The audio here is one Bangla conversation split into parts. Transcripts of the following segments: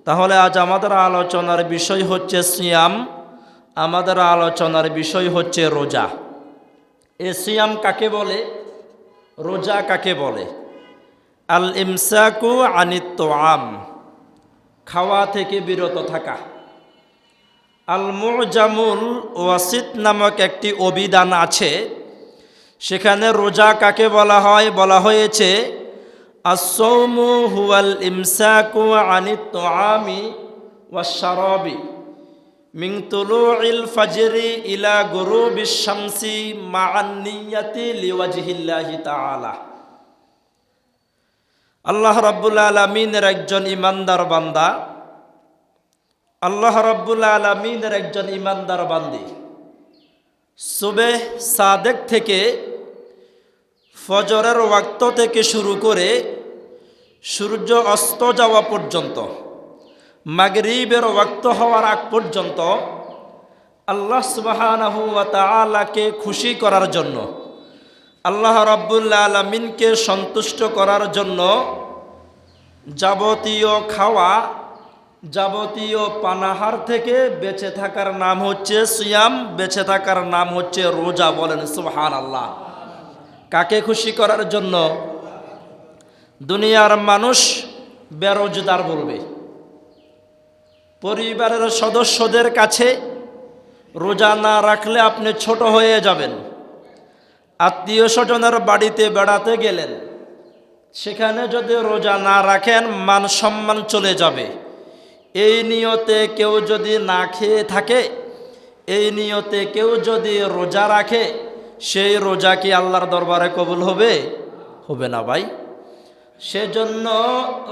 তাহলে আজ আমাদের আলোচনার বিষয় হচ্ছে সিয়াম, আমাদের আলোচনার বিষয় হচ্ছে রোজা। এ সিয়াম কাকে বলে, রোজা কাকে বলে? আল ইমসাকু আনিত তোআম, খাওয়া থেকে বিরত থাকা। আল মুজামুল ওয়াসিত নামক একটি অভিধান আছে, সেখানে রোজা কাকে বলা হয়, বলা হয়েছে আসসাওমু হুয়াল ইমসাকু আনিত তোআমি ওয়াশ শারাবি মিন তুলুইল ফাজরি ইলা গুরুবিশ শামসি মা'আন নিয়াতি লিওয়াজহিল্লাহি তাআলা। আল্লাহ রাব্বুল আলামিনের একজন ইমানদার বান্দা, আল্লাহ রাব্বুল আলামিনের একজন ইমানদার বান্দি সুবহ সাদেক থেকে ফজরের ওয়াক্ত থেকে শুরু করে সূর্য অস্ত যাওয়া পর্যন্ত, মাগরিবের ওয়াক্ত হওয়ার আগ পর্যন্ত আল্লাহ সুবহানাহু ওয়া তাআলাকে খুশি করার জন্য, আল্লাহ রাব্বুল আলামিনকে সন্তুষ্ট করার জন্য যাবতীয় খাওয়া, যাবতীয় পানাহার থেকে বেঁচে থাকার নাম হচ্ছে সিয়াম, বেঁচে থাকার নাম হচ্ছে রোজা। বলেন সুবহানাল্লাহ। কাকে খুশি করার জন্য? দুনিয়ার মানুষ বেরোজগার বলবে, পরিবারের সদস্যদের কাছে রোজা না রাখলে আপনি ছোট হয়ে যাবেন। আত্মীয় স্বজনের বাড়িতে বেড়াতে গেলেন, সেখানে যদি রোজা না রাখেন মান সম্মান চলে যাবে। এই নিয়তে কেউ যদি না খেয়ে থাকে, এই নিয়তে কেউ যদি রোজা রাখে, সেই রোজা কি আল্লাহর দরবারে কবুল হবে? হবে না ভাই। সেজন্য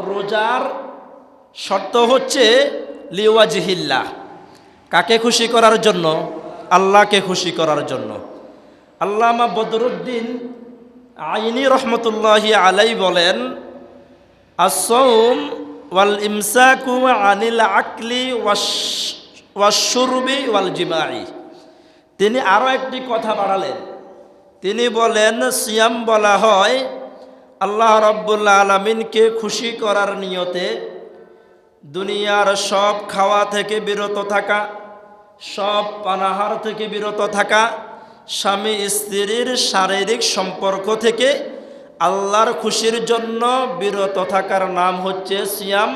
রোজার শর্ত হচ্ছে লিওয়াজহিল্লাহ, কাকে খুশি করার জন্য? আল্লাহকে খুশি করার জন্য। আল্লামা বদরুদ্দিন আইনি রহমতুল্লাহি আলাই বলেন, আসসাওম ওয়াল ইমসাকু আনিল আকলি ওয়াশ-শুরবি ওয়াল জিমাই। তিনি আরও একটি কথা বাড়ালেন, তিনি বলেন সিয়াম বলা হয় আল্লাহ রাব্বুল আলামিনকে খুশি করার নিয়তে দুনিয়ার সব খাওয়া থেকে বিরত থাকা, সব পানাহার থেকে বিরত থাকা, স্বামী স্ত্রীর শারীরিক সম্পর্ক থেকে আল্লাহর খুশির জন্য বিরত থাকার নাম হচ্ছে সিয়াম,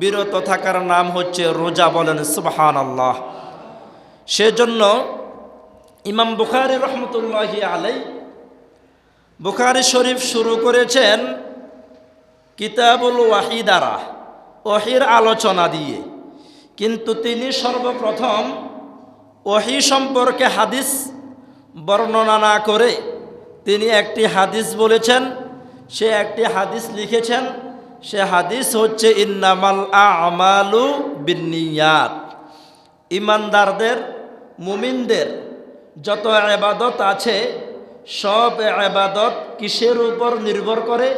বিরত থাকার নাম হচ্ছে রোজা। বলেন সুবহানাল্লাহ। সেজন্য ইমাম বুখারী রহমতুল্লাহি আলাই বুখারী শরীফ শুরু করেছেন কিতাবুল ওয়াহি দ্বারা, ওহির আলোচনা দিয়ে। কিন্তু তিনি সর্বপ্রথম ওহি সম্পর্কে হাদিস বর্ণনা না করে তিনি একটি হাদিস বলেছেন, সে একটি হাদিস লিখেছেন। সে হাদিস হচ্ছে ইন্নামাল আমালু বিন্নিয়াত। ইমানদারদের, মুমিনদের যত ইবাদত আছে সব ইবাদত কিসের উপর নির্ভর করে?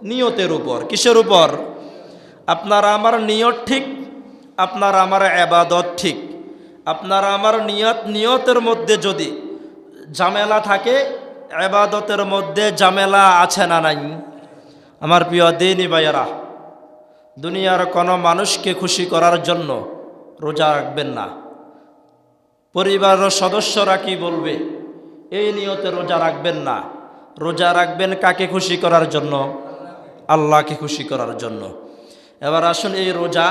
নিয়তের উপর। কিসের উপর? আপনার আমার নিয়ত ঠিক, আপনার আমার ইবাদত ঠিক। আপনার আমার নিয়তের মধ্যে যদি ঝামেলা থাকে, ইবাদতের মধ্যে ঝামেলা আছে না নাই? আমার প্রিয় দিনী ভাইয়েরা, দুনিয়ার কোনো মানুষকে খুশি করার জন্য রোজা রাখবেন না। পরিবারের সদস্যরা কি বলবে এই নিয়তে রোজা রাখবেন না। রোজা রাখবেন কাকে খুশি করার জন্য? আল্লাহকে খুশি করার জন্য। এবার আসুন, এই রোজা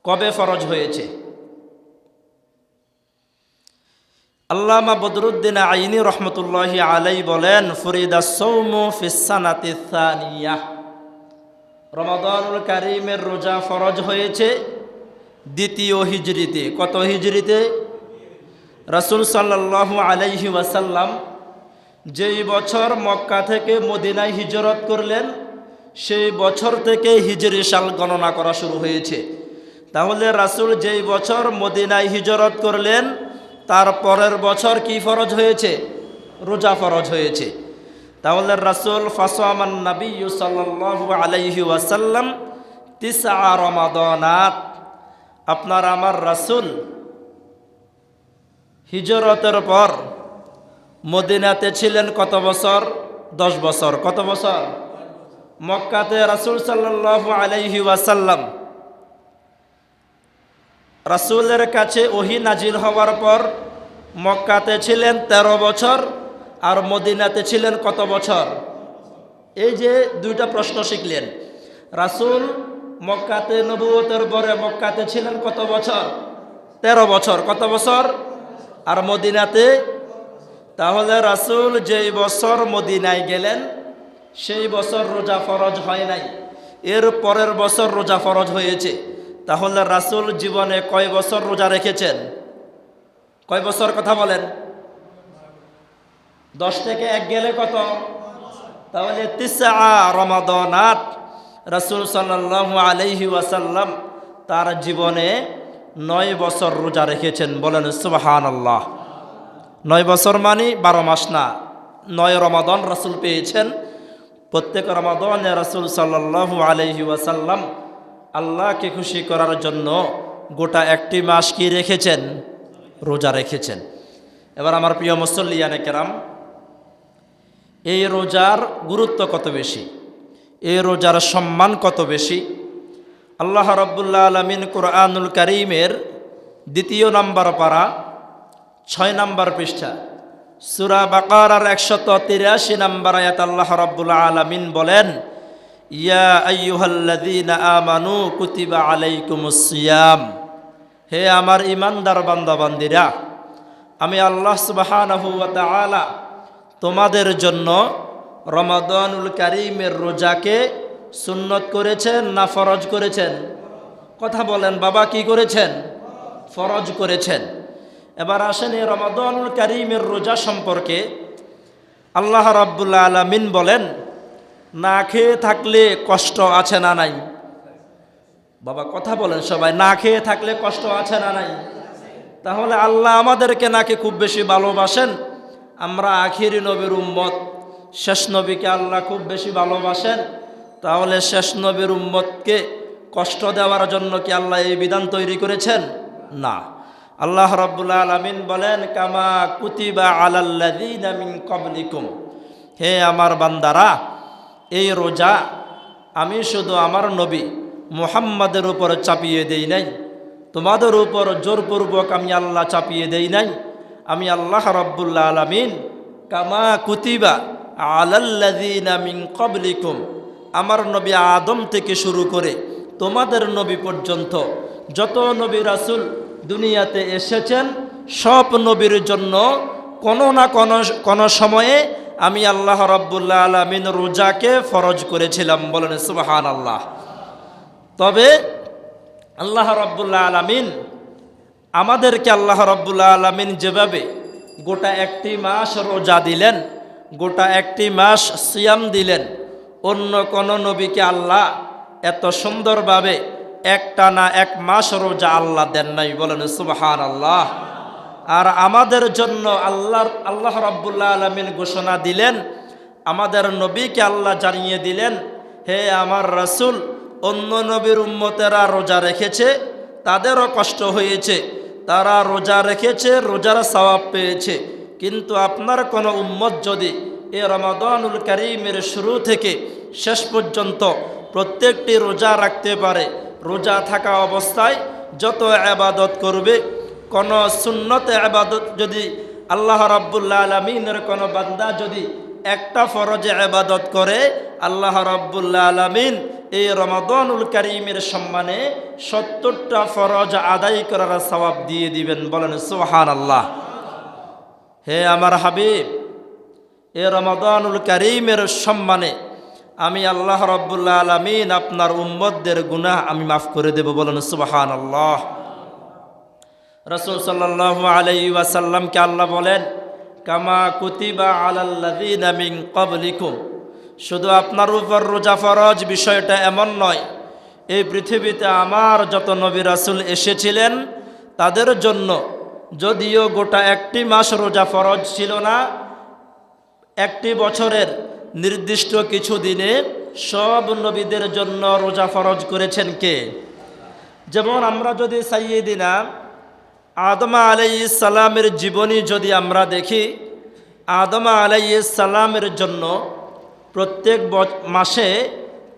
কবে ফরজ হয়েছে? আল্লামা বদরুদ্দিন আইনি রহমতুল্লাহি আলাই বলেন, ফরিদাস সাওমু ফিস সানাতি সানিয়াহ। রমাদানুল কারীমের রোজা ফরজ হয়েছে দ্বিতীয় হিজরিতে। কত হিজরিতে? রাসূল সাল্লাল্লাহু আলাইহি ওয়াসাল্লাম যেই বছর মক্কা থেকে মদিনায় হিজরত করলেন, সেই বছর থেকে হিজরি সাল গণনা করা শুরু হয়েছে। তাহলে রাসূল যেই বছর মদিনায় হিজরত করলেন তার পরের বছর কি ফরজ হয়েছে? রোজা ফরজ হয়েছে। তাহলে রাসূল ফাসামান নাবিয়্যু সাল্লাল্লাহু আলাইহি ওয়াসাল্লাম তিসআ রমাদানাত। আপনার আমার রাসূল হিজরতের পর মদিনাতে ছিলেন কত বছর? 10 বছর। কত বছর? মক্কাতে রাসূল সাল্লাল্লাহু আলাইহি ওয়াসাল্লাম রাসূলের কাছে ওহী নাজিল হওয়ার পর মক্কাতে ছিলেন 13 বছর, আর মদিনাতে ছিলেন কত বছর? এই যে দুইটা প্রশ্ন শিখলেন। রাসূল মক্কাতে নবুয়তের পরে মক্কাতে ছিলেন কত বছর? 13 বছর। কত বছর? আর মদিনাতে? তাহলে রাসূল যেই বছর মদিনায় গেলেন সেই বছর রোজা ফরজ হয় নাই, এর পরের বছর রোজা ফরজ হয়েছে। তাহলে রাসূল জীবনে কয় বছর রোজা রেখেছেন? কয় বছর কথা বলেন? 10 থেকে 1 গেলে কত? তাহলে 9 রমাদানাত রাসূল সাল্লাল্লাহু আলাইহি ওয়াসাল্লাম তার জীবনে 9 বছর রোজা রেখেছেন। বলেন সুবহানাল্লাহ। 9 বছর মানে 12 মাস না, 9 রমাদান রাসূল পেয়েছেন। প্রত্যেক রমাদানে রাসূল সাল্লাল্লাহু আলাইহি ওয়াসাল্লাম আল্লাহকে খুশি করার জন্য গোটা একটি মাস কি রেখেছেন? রোজা রেখেছেন। এবার আমার প্রিয় মুসল্লিয়ানে কেরাম, এই রোজার গুরুত্ব কত বেশি, এই রোজার সম্মান কত বেশি, আল্লাহ রাব্বুল আলামিন কুরআনুল কারীমের 2 নম্বর পারা 6 নম্বর পৃষ্ঠা সূরা বাকারার 183 নম্বর আয়াত আল্লাহ রাব্বুল আলামিন বলেন, ইয়া আইয়ুহাল্লাযীনা আমানু কুতিবা আলাইকুমুস সিয়াম। হে আমার ঈমানদার বান্দাবান্দিরা, আমি আল্লাহ সুবহানাহু ওয়া তাআলা তোমাদের জন্য রমাদানুল কারীমের রোজাকে সুন্নত করেছেন না ফরজ করেছেন? কথা বলেন বাবা, কি করেছেন? ফরজ করেছেন। এবার আসেন এই রমাদানুল কারীমের রোজা সম্পর্কে আল্লাহ রাব্বুল আলামিন বলেন, না খেয়ে থাকলে কষ্ট আছে না নাই? বাবা কথা বলেন সবাই, না খেয়ে থাকলে কষ্ট আছে না নাই? তাহলে আল্লাহ আমাদেরকে নাকি খুব বেশি ভালোবাসেন। আমরা আখিরি নবীর উম্মত, শেষ নবীকে আল্লাহ খুব বেশি ভালোবাসেন। তাহলে শেষ নবীর উম্মতকে কষ্ট দেওয়ার জন্য কি আল্লাহ এই বিধান তৈরি করেছেন? না। আল্লাহ রাব্বুল আলামিন বলেন, কামা কুতিবা আলাল্লাযীনা মিন ক্বাবলিকুম। হে আমার বান্দারা, এই রোজা আমি শুধু আমার নবী মুহাম্মাদের উপর চাপিয়ে দেই নাই, তোমাদের উপর জোরপূর্বক আমি আল্লাহ চাপিয়ে দেই নাই। আমি আল্লাহ রাব্বুল আলামিন কামা কুতিবা আলাল্লাযীনা মিন ক্বাবলিকুম, আমার নবী আদম থেকে শুরু করে তোমাদের নবী পর্যন্ত যত নবী রাসূল দুনিয়াতে এসেছেন সব নবীর জন্য কোনো না কোনো সময়ে আমি আল্লাহ রাব্বুল আলামিন রোজাকে ফরজ করেছিলাম। বলেন সুবহানাল্লাহ। তবে আল্লাহ রাব্বুল আলামিন আমাদেরকে আল্লাহ রাব্বুল আলামিন যেভাবে গোটা একটি মাস রোজা দিলেন, গোটা একটি মাস সিয়াম দিলেন, অন্য কোন নবীকে আল্লাহ এত সুন্দরভাবে একটানা 1 মাস রোজা আল্লাহ দেন নাই। বলেন সুবহানাল্লাহ। আর আমাদের জন্য আল্লাহ রাব্বুল আলামিন ঘোষণা দিলেন, আমাদের নবীকে আল্লাহ জানিয়ে দিলেন, হে আমার রাসূল, অন্য নবীর উম্মতেরা রোজা রেখেছে, তাদেরও কষ্ট হয়েছে, তারা রোজা রেখেছে, রোজার সওয়াব পেয়েছে, কিন্তু আপনার কোনো উম্মত যদি এ রমাদানুল কারীমের শুরু থেকে শেষ পর্যন্ত প্রত্যেকটি রোজা রাখতে পারে, রোজা থাকা অবস্থায় যত ইবাদত করবে, কোন সুন্নত ইবাদত যদি আল্লাহ রাব্বুল আলামিনের কোন বান্দা যদি একটা ফরজে ইবাদত করে, আল্লাহ রাব্বুল আলামিন এই রমাদানুল কারীমের সম্মানে 70টা ফরজ আদায় করার সওয়াব দিয়ে দিবেন। বলেন সুবহানাল্লাহ। হে আমার হাবিব, এই রমাদানুল কারীমের সম্মানে আমি আল্লাহ রাব্বুল আলামিন আপনার উম্মতদের গুনাহ আমি মাফ করে দেব। বলেন সুবহানাল্লাহ। রাসূল সাল্লাল্লাহু আলাইহি ওয়াসাল্লামকে আল্লাহ বলেন, কামা কুতিবা আলাল্লাযীনা মিন ক্বাবলিকুম। শুধু আপনার উপর রোজা ফরজ বিষয়টা এমন নয়, এই পৃথিবীতে আমার যত নবী রাসূল এসেছিলেন তাদের জন্য যদিও গোটা একটি মাস রোজা ফরজ ছিল না, একটি বছরের নির্দিষ্ট কিছু দিনে সব নবীদের জন্য রোজা ফরজ করেছেন কে? যেমন আমরা যদি সাইয়্যিদিনা আদম আলাইহিস সালামের জীবনী যদি আমরা দেখি, আদম আলাইহিস সালামের জন্য প্রত্যেক মাসে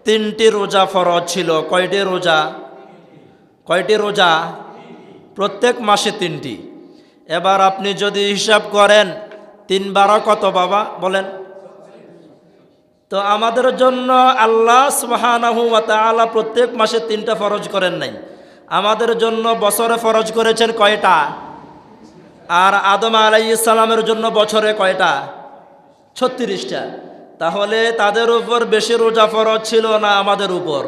3টি রোজা ফরজ ছিল। কয়টি রোজা? কয়টি রোজা? প্রত্যেক মাসে 3টি। এবার আপনি যদি হিসাব করেন 3 12 কত বাবা বলেন? তো আমাদের জন্য আল্লাহ সুবহানাহু ওয়া তাআলা প্রত্যেক মাসে 3টা ফরজ করেন নাই, আমাদের জন্য বছরে ফরজ করেছেন কয়টা? আর আদম আলাইহিস সালামের জন্য বছরে কয়টা? 36টা। তাহলে তাদের উপর বেশি রোজা ফরজ ছিল না আমাদের উপর?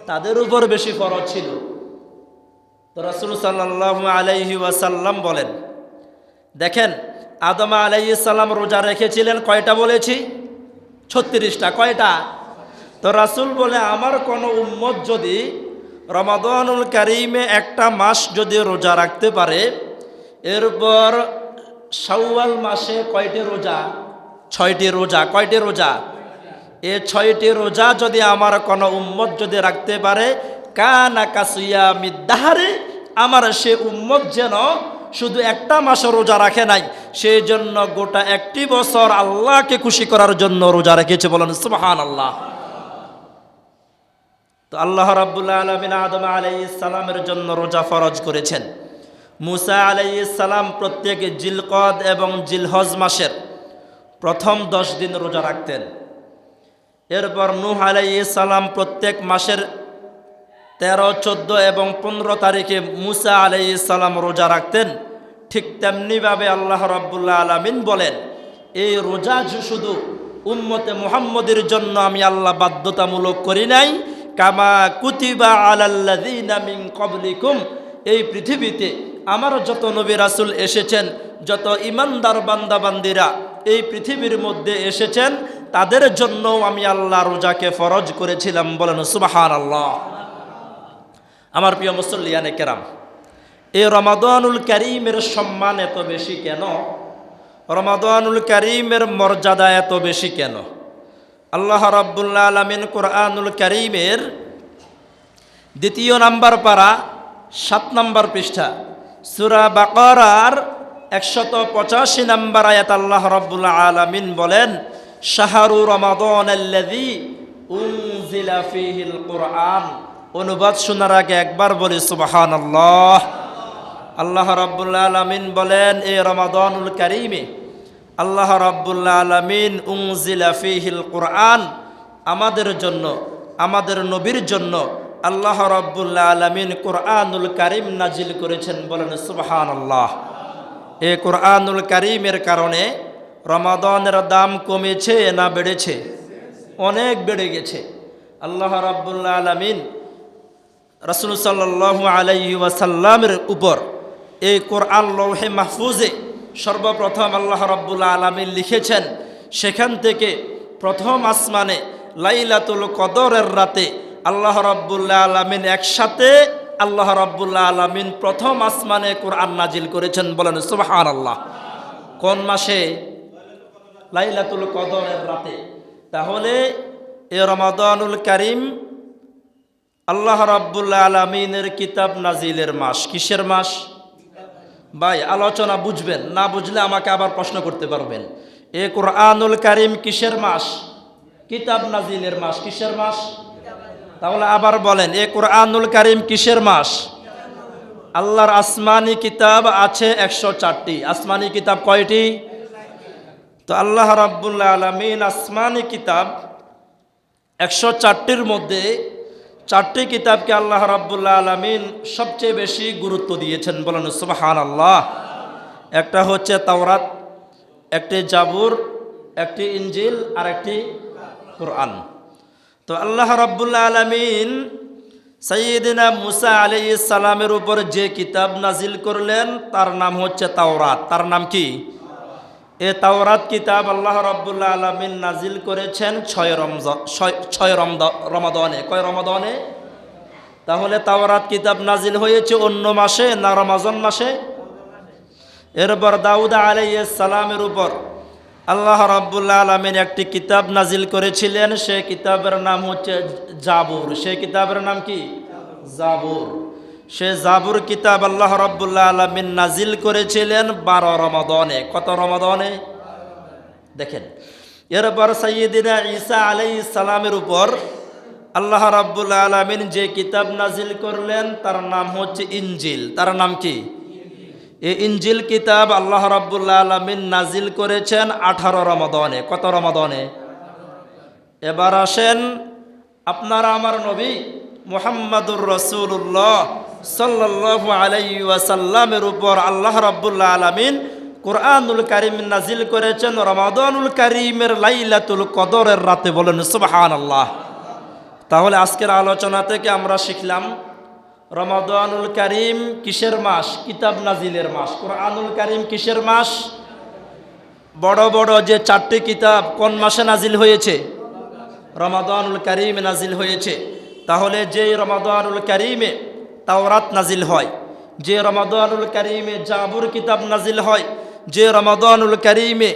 তাদের উপর বেশি ফরজ ছিল। তো রাসূল সাল্লাল্লাহু আলাইহি ওয়াসাল্লাম বলেন, দেখেন আদম আলাইহিস সালাম রোজা রেখেছিলেন কয়টা বলেছি? 36টা। কয়টা? তো রাসূল বলে আমার কোনো উম্মত যদি রমাদানুল কারিমে একটা মাস যদি রোজা রাখতে পারে, এরপর শাওয়াল মাসে কয়টি রোজা? 6টি রোজা। কয়টি রোজা? এই 6টি রোজা যদি আমার কোনো উম্মত যদি রাখতে পারে, কানা কাসিয়ামিদ দাহরি, আমার সে উম্মত যেন শুধু একটা মাস রোজা রাখে নাই, সেই জন্য গোটা একটি বছর আল্লাহকে খুশি করার জন্য রোজা রেখেছে। বলেন সুবহানাল্লাহ। তো আল্লাহ রাব্বুল আলামিন আদম আলাইহিস সালামের জন্য রোজা ফরজ করেছেন। মুসা আলাইহিস সালাম প্রত্যেক জিলকদ এবং জিলহজ মাসের প্রথম 10 দিন রোজা রাখতেন। এরপর নূহ আলাইহিস সালাম প্রত্যেক মাসের 13, 14 এবং 15 তারিখে মুসা আলাইহিস সালাম রোজা রাখতেন। ঠিক তেমনিভাবে আল্লাহ রাব্বুল আলামিন বলেন, এই রোজা শুধু উম্মতে মুহাম্মদের জন্য আমি আল্লাহ বাধ্যতামূলক করি নাই, কামা কুতিবা আলাল্লাযিনা মিন ক্বাবলিকুম, এই পৃথিবীতে আমার যত নবী রাসূল এসেছেন, যত ঈমানদার বান্দা বান্দিরা এই পৃথিবীর মধ্যে এসেছেন, তাদের জন্য আমি আল্লাহ রোজাকে ফরজ করেছিলাম। বলেন সুবহানাল্লাহ। আমার প্রিয় মুসল্লিয়ানে কেরাম, এই রমাদানুল কারীমের সম্মান এত বেশি কেন? রমাদানুল কারীমের মর্যাদা এত বেশি কেন? আল্লাহ রাব্বুল আলামিন কোরআনুল কারীমের 2 নম্বর পারা 7 নম্বর পৃষ্ঠা সূরা বাকারার 185 নম্বর আয়াত আল্লাহ রাব্বুল আলামিন বলেন, শাহরু রমাদানাল্লাযী উনজিলা ফীহিল কুরআন। অনুবাদ শোনার আগে একবার বলি সুবহানাল্লাহ। আল্লাহ রাব্বুল আলামিন বলেন, এই রমাদানুল কারীমে আল্লাহ রাব্বুল আলামিন উনজিলা ফীহিল কুরআন, আমাদের জন্য, আমাদের নবীর জন্য আল্লাহ রাব্বুল আলামিন কুরআনুল কারীম নাজিল করেছেন। বলেন সুবহানাল্লাহ। এই কুরআনুল কারীমের কারণে রমাদানের দাম কমেছে না বেড়েছে? অনেক বেড়ে গেছে। আল্লাহ রাব্বুল আলামিন রাসূল সাল্লাল্লাহু আলাইহি ওয়াসাল্লামের উপর এই কোরআন লৌহে মাহফুজে সর্বপ্রথম আল্লাহ রাব্বুল আলামিন লিখেছেন। সেখান থেকে প্রথম আসমানে লাইলাতুল কদরের রাতে আল্লাহ রাব্বুল আলামিন একসাথে আল্লাহ রাব্বুল আলামিন প্রথম আসমানে কোরআন নাজিল করেছেন। বলেন সুবহানাল্লাহ। কোন মাসে? লাইলাতুল কদরের রাতে। তাহলে এই রমাদানুল কারীম আল্লাহ রাব্বুল আলামিনের কিতাব নাজিলের মাস। কিসের মাস? ভাই আলোচনা বুঝবেন, না বুঝলে আমাকে আবার প্রশ্ন করতে পারবেন। এই কোরআনুল কারীম কিসের মাস? কিতাব নাজিলের মাস। কিসের মাস? তাহলে আবার বলেন, এই কোরআনুল কারীম কিসের মাস? আল্লাহর আসমানি কিতাব আছে 104টি। আসমানি কিতাব কয়টি? তো আল্লাহ রাব্বুল আলামিন আসমানি কিতাব 104টির মধ্যে 4টি কিতাবকে আল্লাহ রাব্বুল আলামিন সবচেয়ে বেশি গুরুত্ব দিয়েছেন। বলেন সুবহানাল্লাহ। একটা হচ্ছে তাওরাত, একটি জাবুর, একটি ইনজিল আর একটি কোরআন। তো আল্লাহ রাব্বুল আলামিন সাইয়্যিদিনা মুসা আলাইহিস সালামের উপর যে কিতাব নাজিল করলেন তার নাম হচ্ছে তাওরাত। তার নাম কি? এই তাওরাত কিতাব আল্লাহ রাব্বুল আলামিন নাজিল করেছেন 6 রমাদানে। কয় রমাদানে? তাহলে তাওরাত কিতাব নাজিল হয়েছে অন্য মাসে না রমজান মাসে? এরপর দাউদ আলাইহিস সালামের উপর আল্লাহ রাব্বুল আলামিন একটি কিতাব নাজিল করেছিলেন। সেই কিতাবের নাম হচ্ছে জাবুর। সেই কিতাবের নাম কি? জাবুর। সে জাবুর কিতাব আল্লাহ রাব্বুল আলামিন নাজিল করেছিলেন 12 রমাদানে। কত রমাদানে? দেখেন। এরপর সাইয়্যিদিনা ঈসা আলাইহিস সালামের উপর আল্লাহ রাব্বুল আলামিন যে কিতাব নাজিল করলেন তার নাম হচ্ছে ইনজিল। তার নাম কি? এই ইনজিল কিতাব আল্লাহ রাব্বুল আলামিন নাজিল করেছেন 18 রমাদানে। কত রমাদানে? এবার আসেন, আপনারা আমার নবী মুহাম্মাদুর রাসূলুল্লাহ সাল্লাল্লাহু আলাইহি ওয়াসাল্লামের উপর আল্লাহ রাব্বুল আলামিন কুরআনুল কারীম নাজিল করেছেন রমাদানুল কারীমের লাইলাতুল কদরের রাতে। বলেন সুবহানাল্লাহ। তাহলে আজকের আলোচনা থেকে আমরা শিখলাম রমাদানুল কারীম কিসের মাস? কিতাব নাজিলের মাস। কুরআনুল কারীম কিসের মাস? বড় বড় যে 4টি কিতাব কোন মাসে নাজিল হয়েছে? রমাদানুল কারীমে নাজিল হয়েছে। তাহলে যে রমাদানুল কারীমে তাওরাত নাজিল হয়, যে রমাদানুল কারীমে জাবুর কিতাব নাজিল হয়, যে রমাদানুল কারীমে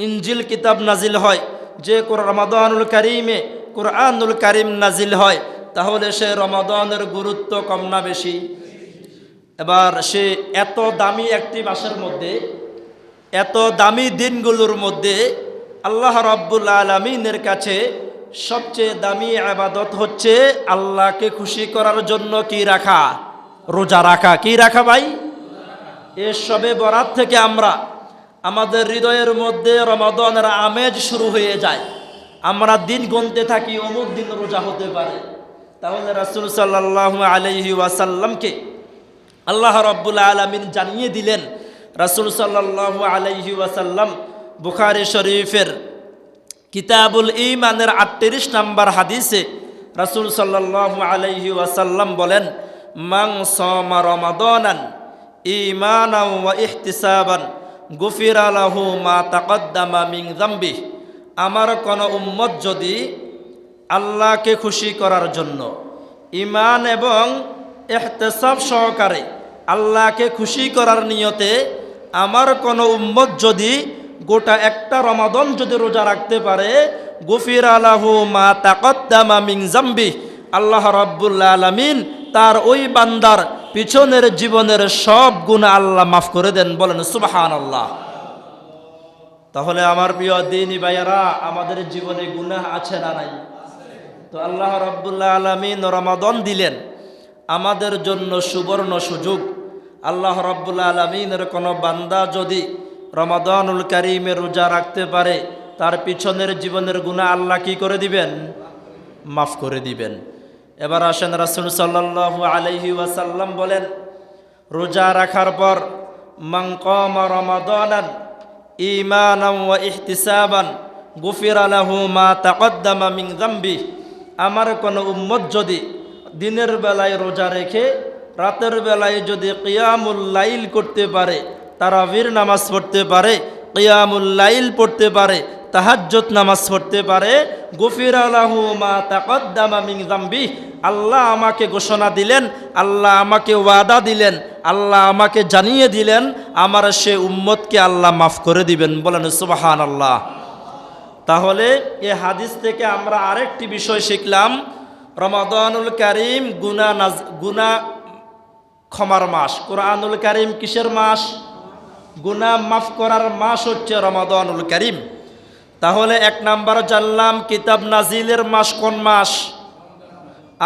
ইনজিল কিতাব নাজিল হয়, যে রমাদানুল কারীমে কুরআনুল কারীম নাজিল হয়, তাহলে সে রমাদানের গুরুত্ব কম না বেশি? এবার সে এত দামি একটি মাসের মধ্যে, এত দামি দিনগুলোর মধ্যে আল্লাহ রাব্বুল আলামিনের কাছে সবচেয়ে দামি ইবাদত হচ্ছে আল্লাহকে খুশি করার জন্য কি রাখা? রোজা রাখা। কি রাখা ভাই? এর সবে বরাত থেকে আমরা আমাদের হৃদয়ের মধ্যে রমাদানের আমেজ শুরু হয়ে যায়। আমরা দিন গুনতে থাকি অমুক দিন রোজা হতে পারে। তাহলে রাসূল সাল্লাল্লাহু আলাইহি ওয়াসাল্লামকে আল্লাহ রাব্বুল আলামিন জানিয়ে দিলেন। রাসূল সাল্লাল্লাহু আলাইহি ওয়াসাল্লাম বুখারী শরীফের কিতাবুল ঈমানের 38 নম্বর হাদিসে রাসূল সাল্লাল্লাহু আলাইহি ওয়াসাল্লাম বলেন, মান সামা রমাদানান ঈমানান ওয়া ইহতিসাবান গুফিরা লাহু মা তাকদ্দামা মিন যামবিহি। আমার কোন উম্মত যদি আল্লাহকে খুশি করার জন্য ঈমান এবং ইহতিসাব সহকারে আল্লাহকে খুশি করার নিয়তে আমার কোন উম্মত যদি গোটা একটা রমাদান যদি রোজা রাখতে পারে, গুফিরা লাহু মা তাকদ্দামা মিন যামবিহি, আল্লাহ রাব্বুল আলামিন তার ওই বান্দার পিছনের জীবনের সব গুনাহ আল্লাহ মাফ করে দেন। বলেন সুবহানাল্লাহ। তাহলে আমার প্রিয় দ্বীনি ভাইয়েরা, আমাদের জীবনে গুনাহ আছে না নাই? তো আল্লাহ রাব্বুল আলামিন রমাদান দিলেন আমাদের জন্য সুবর্ণ সুযোগ। আল্লাহ রাব্বুল আলামিনের কোনো বান্দা যদি রমাদানুল কারীমে রোজা রাখতে পারে, তার পিছনের জীবনের গুনাহ আল্লাহ কি করে দিবেন? মাফ করে দিবেন। এবার আসেন, রাসূল সাল্লাল্লাহু আলাইহি ওয়াসাল্লাম বলেন, রোজা রাখার পর মান কামা রমাদানান ঈমানান ওয়া ইহতিসাবান গুফিরা লাহু মা তাকদ্দামা মিন যামবিহি। আমার কোনো উম্মত যদি দিনের বেলায় রোজা রেখে রাতের বেলায় যদি কিয়ামুল লাইল করতে পারে, তারাবির নামাজ পড়তে পারে, কিয়ামুল লাইল পড়তে পারে, তাহাজ্জুদ নামাজ পড়তে পারে, গুফিরা লাহু মা তাকদ্দামা মিন যামবিহি। আল্লাহ আমাকে ঘোষণা দিলেন, আল্লাহ আমাকে ওয়াদা দিলেন, আল্লাহ আমাকে জানিয়ে দিলেন আমার সে উম্মতকে আল্লাহ মাফ করে দিবেন। বলেন সুবহানাল্লাহ। তাহলে এ হাদিস থেকে আমরা আরেকটি বিষয় শিখলাম, রমাদানুল কারীম গুনাহ ক্ষমার মাস। কুরআনুল কারীম কিসের মাস? গুনাহ মাফ করার মাস হচ্ছে রমাদানুল কারীম। তাহলে 1 নাম্বার জানলাম কিতাব নাজিলের মাস কোন মাস,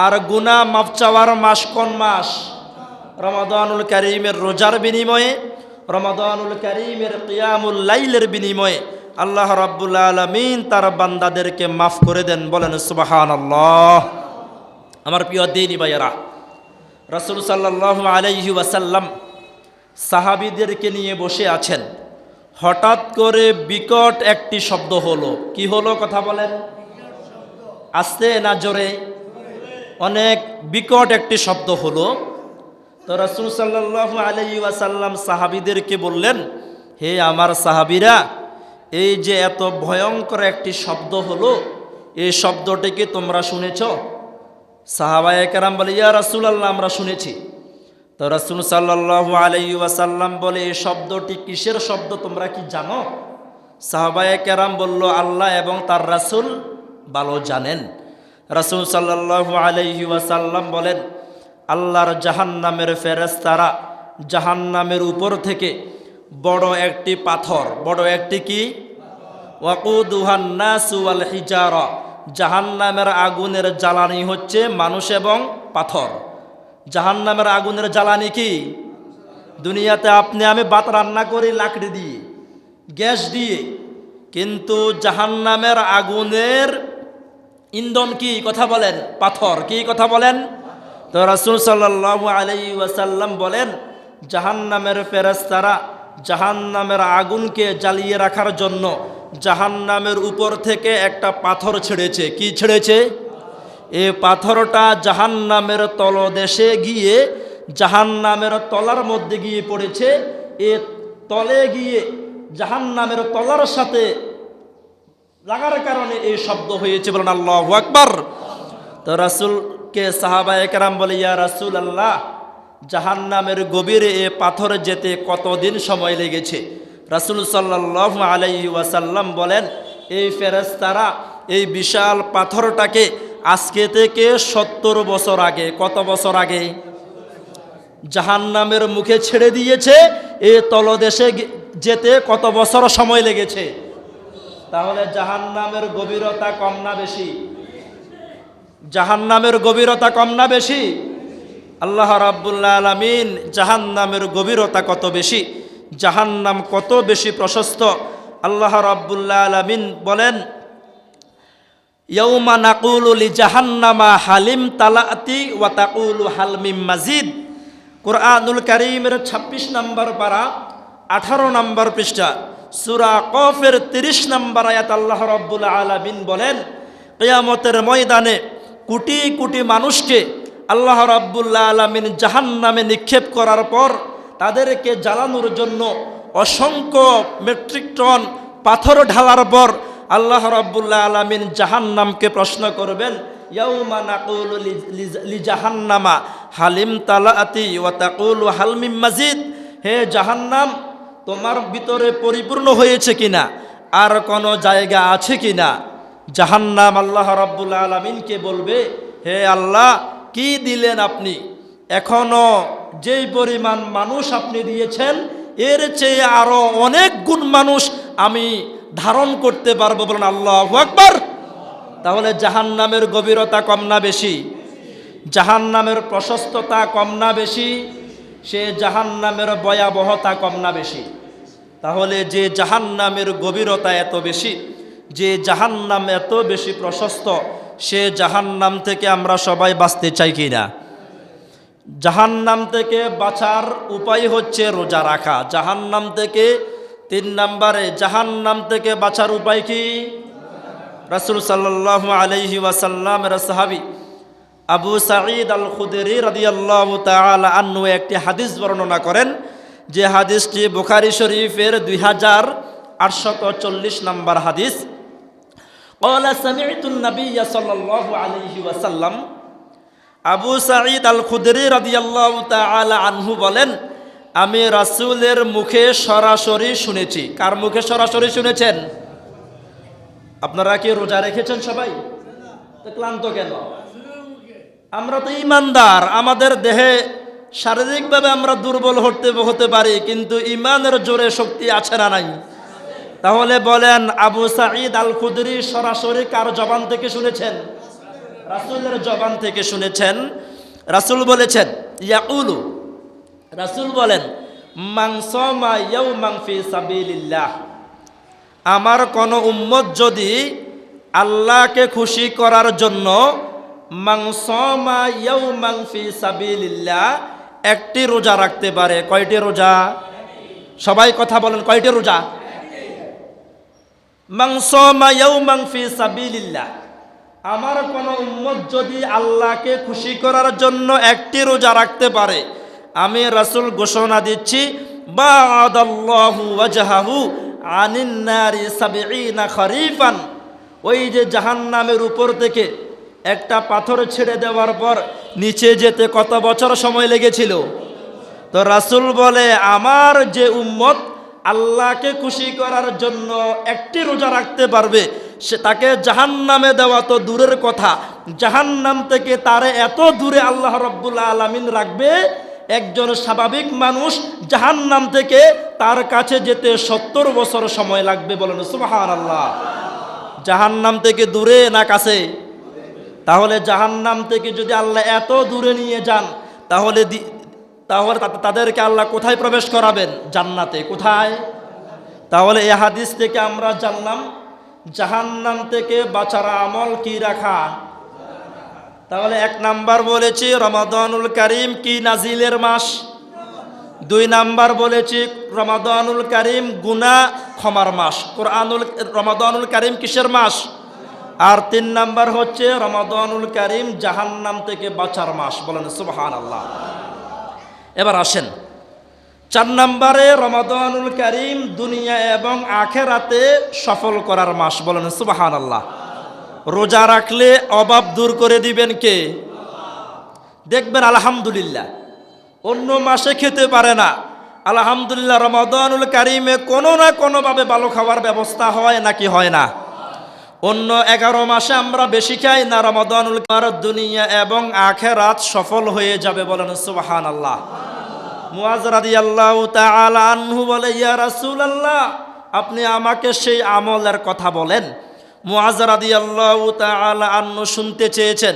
আর গুনাহ মাফ চাওয়ার মাস কোন মাস? রমাদানুল কারীমের রোজার বিনিময়ে, রমাদানুল কারীমের কিয়ামুল লাইলের বিনিময়ে আল্লাহ রাব্বুল আলামিন তার বান্দাদেরকে মাফ করে দেন। বলেন সুবহানাল্লাহ। আমার প্রিয় দ্বীনি ভাইয়েরা, রাসূল সাল্লাল্লাহু আলাইহি ওয়াসাল্লাম সাহাবীদেরকে নিয়ে বসে আছেন। হঠাৎ করে বিকট একটি শব্দ হলো। কি হলো কথা বলেন? আস্তে না জোরে? অনেক বিকট একটি শব্দ হলো। তো রাসূল সাল্লাল্লাহু আলাইহি ওয়াসাল্লাম সাহাবীদেরকে বললেন, হে আমার সাহাবীরা, এই যে এত ভয়ঙ্কর একটি শব্দ হলো, এই শব্দটি কি তোমরা শুনেছ? সাহাবায়ে কেরাম বলে, ইয়া রাসূলুল্লাহ, আমরা শুনেছি। তো রাসূল সাল্লাল্লাহু আলাইহি ওয়াসাল্লাম বলে, এই শব্দটি কিসের শব্দ তোমরা কি জানো? সাহাবায়ে কেরাম বলল, আল্লাহ এবং তার রাসূল ভালো জানেন। রাসূল সাল্লাল্লাহু আলাইহি ওয়াসাল্লাম বলেন, আল্লাহর জাহান্নামের ফেরেশতারা জাহান্নামের উপর থেকে বড় একটি পাথর, বড় একটি কি? ওয়াকুদুহান নাসু ওয়াল হিজারা, জাহান্নামের আগুনের জ্বালানি হচ্ছে মানুষ এবং পাথর। জাহান্নামের আগুনের জ্বালানি কি? দুনিয়াতে আপনি আমি ভাত রান্না করি লাকড়ি দিয়ে, গ্যাস দিয়ে, কিন্তু জাহান্নামের আগুনের ইন্ধন কি? কথা বলেন। পাথর। কি কথা বলেন? তো রাসূল সাল্লাল্লাহু আলাইহি ওয়াসাল্লাম বলেন, জাহান্নামের ফেরেশতারা জাহান্নামের আগুনকে জ্বালিয়ে রাখার জন্য জাহান্নামের উপর থেকে একটা পাথর ছেড়েছে। কি ছেড়েছে? এই পাথরটা জাহান্নামের তলদেশে গিয়ে জাহান্নামের তলার মধ্যে গিয়ে পড়েছে। এ তলে গিয়ে জাহান্নামের তলার সাথে লাগার কারণে এই শব্দ হয়েছে। বলেন আল্লাহু আকবার। তো রাসূলকে সাহাবায়ে কেরাম বলে, ইয়া রাসূলুল্লাহ, জাহান্নামের গভীরে এ পাথর যেতে কতদিন সময় লেগেছে? রাসূল সাল্লাল্লাহু আলাইহি ওয়াসাল্লাম বলেন, এই ফেরেশতারা এই বিশাল পাথরটাকে আজকে থেকে 70 বছর আগে, কত বছর আগে, জাহান্নামের মুখে ছেড়ে দিয়েছে। এ তলদেশে যেতে কত বছর সময় লেগেছে? তাহলে জাহান্নামের গভীরতা কম না বেশি? জাহান্নামের গভীরতা কম না বেশি? আল্লাহ রাব্বুল আলামিন জাহান্নামের গভীরতা কত বেশি, জাহান্নাম কত বেশি প্রশস্ত, আল্লাহ রাব্বুল আলামিন বলেন, ইয়াউমা নাকুলু লিজাহান্নামা হালিম তালাতি ওয়া তাকুলু হাল মিম মাজিদ। কুরআনুল কারীমের 26 নম্বর পারা 18 নম্বর পৃষ্ঠা সূরা কফের 30 নম্বর আয়াত আল্লাহ রাব্বুল আলামিন বলেন, কিয়ামতের ময়দানে কোটি কোটি মানুষকে আল্লাহ রাব্বুল আলামিন জাহান্নামে নিক্ষেপ করার পর তাদেরকে জ্বালানোর জন্য অসংখ্য মেট্রিক টন পাথর ঢালার পর আল্লাহ রাব্বুল আলামিন জাহান্নামকে প্রশ্ন করবেন, ইয়াউমা নাকুলু লিজাহান্নামা হালিম তালাতি ওয়া তাকুলু হাল মিম মাজিদ। হে জাহান্নাম, তোমার ভিতরে পরিপূর্ণ হয়েছে কিনা, আর কোনো জায়গা আছে কিনা? জাহান্নাম আল্লাহ রাব্বুল আলামিনকে বলবে, হে আল্লাহ, কি দিলেন আপনি? এখনো যেই পরিমাণ মানুষ আপনি দিয়েছেন এর চেয়ে আরো অনেক গুণ মানুষ আমি ধারণ করতে পারবো। বলেন আল্লাহু আকবার। তাহলে জাহান্নামের গভীরতা কম না বেশি? জাহান্নামের প্রশস্ততা কম না বেশি? সে জাহান্নামের ভয়াবহতা কম না বেশি? তাহলে যে জাহান্নামের গভীরতা এত বেশি, যে জাহান্নাম এত বেশি প্রশস্ত, সে জাহান্নাম থেকে আমরা সবাই বাঁচতে চাই কি না? জাহান্নাম থেকে বাঁচার উপায় হচ্ছে রোজা রাখা। জাহান্নাম থেকে 3 নম্বরে, জাহান্নাম থেকে বাঁচার উপায় কি? রাসূল সাল্লাল্লাহু আলাইহি ওয়াসাল্লামের সাহাবী আবু সাঈদ আল খুদরি রাদিয়াল্লাহু তাআলা আনহু একটি হাদিস বর্ণনা করেন, যে হাদিসটি বুখারী শরীফের 2840 নম্বর হাদিস। ক্বালা সামি'তুন নাবিয়্য সাল্লাল্লাহু আলাইহি ওয়াসাল্লাম, আবু সাঈদ আল খুদরি রাদিয়াল্লাহু তাআলা আনহু বলেন, আমি রাসূলের মুখে সরাসরি শুনেছি। কার মুখে সরাসরি শুনেছেন? আপনারা কি রোজা রেখেছেন সবাই? তো ক্লান্ত কেন? আমরা তো ঈমানদার, আমাদের দেহে শারীরিকভাবে আমরা দুর্বল হতে পারি, কিন্তু ঈমানের জোরে শক্তি আছে না নাই? তাহলে বলেন, আবু সাঈদ আল খুদরি সরাসরি কার জবান থেকে শুনেছেন? রাসূলের জবান থেকে শুনেছেন। রাসূল বলেছেন, ইয়াকুলু, রাসূল বলেন, মান সামা ইয়াওমান ফি সাবিলিল্লাহ, আমার কোন উম্মত যদি আল্লাহকে খুশি করার জন্য মান সামা ইয়াওমান ফি সাবিলিল্লাহ একটি রোজা রাখতে পারে। কয়টি রোজা? সবাই কথা বলেন, কয়টি রোজা? মান সামা ইয়াওমান ফি সাবিলিল্লাহ, আমার কোন উম্মত যদি আল্লাহকে খুশি করার জন্য একটি রোজা রাখতে পারে, আমি রাসূল ঘোষণা দিচ্ছি, বা'দাল্লাহু ওয়াজহাহু আনিন নারি 70 খরিফান। ওই যে জাহান্নামের উপর থেকে একটা পাথর ছেড়ে দেওয়ার পর নিচে যেতে কত বছর সময় লেগেছিল? তো রাসূল বলে, আমার যে উম্মত আল্লাহকে খুশি করার জন্য একটি রোজা রাখতে পারবে, সে তাকে জাহান্নামে দেওয়া তো দূরের কথা, জাহান্নাম থেকে তারে এত দূরে আল্লাহ রাব্বুল আলামিন রাখবে, একজন স্বাভাবিক মানুষ জাহান্নাম থেকে তার কাছে যেতে 70 বছর সময় লাগবে। বলেন সুবহানাল্লাহ। জাহান্নাম থেকে দূরে না কাছে? তাহলে জাহান্নাম থেকে যদি আল্লাহ এত দূরে নিয়ে যান, তাহলে তাদেরকে আল্লাহ কোথায় প্রবেশ করাবেন? জান্নাতে। কোথায়? তাহলে এই হাদিস থেকে আমরা জানলাম জাহান্নাম থেকে বাঁচার আমল কি রাখা। তাহলে 1 নাম্বার বলেছি রমাদানুল কারীম কি নাজিলের মাস। 2 নাম্বার বলেছি রমাদানুল কারীম গুনাহ ক্ষমার মাস। রমাদানুল কারীম কিসের মাস? আর 3 নাম্বার হচ্ছে রমাদানুল কারীম জাহান্নাম থেকে বাঁচার মাস। বলেন সুবহানাল্লাহ। এবার আসেন 4 নাম্বারে রমাদানুল কারীম দুনিয়া এবং আখিরাতে সফল করার মাস। বলেন সুবহানাল্লাহ। রোজা রাখলে অভাব দূর করে দিবেন কে? দেখবেন আলহামদুলিল্লাহ অন্য মাসে খেতে পারে না, আলহামদুলিল্লাহ রমাদানুল কারীমে কোনো না কোনোভাবে ভালো খাওয়ার ব্যবস্থা হয় নাকি হয় না? অন্য 11 মাসে আমরা বেশি খাই না, রমাদানুল কারীম দুনিয়া এবং আখিরাত সফল হয়ে যাবে। বলেন সুবহানাল্লাহ। মুআজ রাদিয়াল্লাহু তাআলা আনহু বলে, ইয়া রাসূলুল্লাহ আপনি আমাকে সেই আমলের কথা বলেন। মুআজ রাদিয়াল্লাহু তাআলা আনহু শুনতে চেয়েছেন,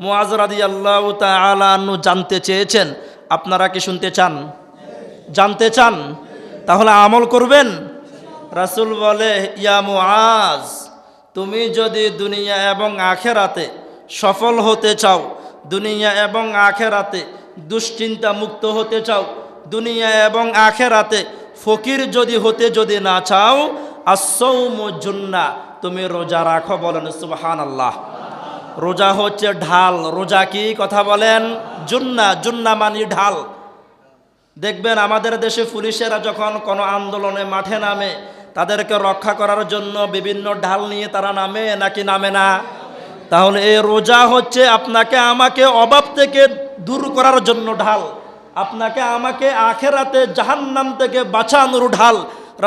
মুআজ রাদিয়াল্লাহু তাআলা আনহু জানতে চেয়েছেন। আপনারা কি শুনতে চান? জানতে চান? তাহলে আমল করবেন। রাসূল বলে, ইয়া মুআজ তুমি যদি দুনিয়া এবং আখিরাতে সফল হতে চাও, দুনিয়া এবং আখিরাতে দুশ্চিন্তা মুক্ত হতে চাও, দুনিয়া এবং আখিরাতে ফকির যদি না চাও, আস-সাওমু জুন্নাহ তুমি রোজা রাখো। বলেন সুবহানাল্লাহ। রোজা হচ্ছে ঢাল। রোজা কি? কথা বলেন। জুন্নাহ। জুন্নাহ মানে ঢাল। দেখবেন আমাদের দেশে পুলিশেরা যখন কোনো আন্দোলনে মাঠে নামে, তাদেরকে রক্ষা করার জন্য বিভিন্ন ঢাল নিয়ে তারা নামে নাকি নামে না? তাহলে এই রোজা হচ্ছে আপনাকে আমাকে অভাব থেকে দূর করার জন্য ঢাল, আপনাকে আমাকে আখিরাতে জাহান্নাম থেকে বাঁচানোর ঢাল।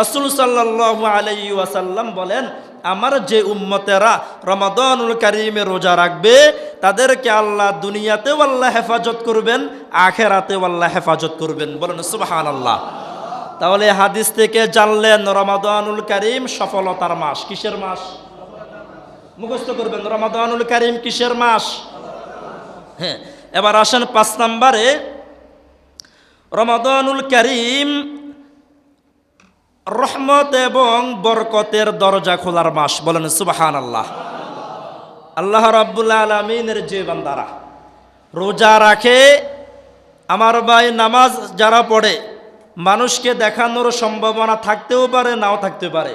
রাসূল সাল্লাল্লাহু আলাইহি ওয়াসাল্লাম বলেন, আমার যে উম্মতেরা রমাদানুল কারীমে রোজা রাখবে তাদেরকে আল্লাহ দুনিয়াতেও আল্লাহ হেফাজত করবেন, আখিরাতেও আল্লাহ হেফাজত করবেন। বলেন সুবহানাল্লাহ। তাহলে হাদিস থেকে জানলেন রমাদানুল কারীম সফলতার মাস। কিসের মাস? মুখস্থ করবেন, রমাদানুল কারীম কিসের মাস? হ্যাঁ। এবার আসেন 5 নম্বরে, রমাদানুল কারীম রহমত এবং বরকতের দরজা খোলার মাস। বলেন সুবহানাল্লাহ। আল্লাহ রাব্বুল আলামিনের যে বান্দারা রোজা রাখে, আমার ভাই নামাজ যারা পড়ে, মানুষকে দেখানোর সম্ভাবনা থাকতেও পারে নাও থাকতে পারে।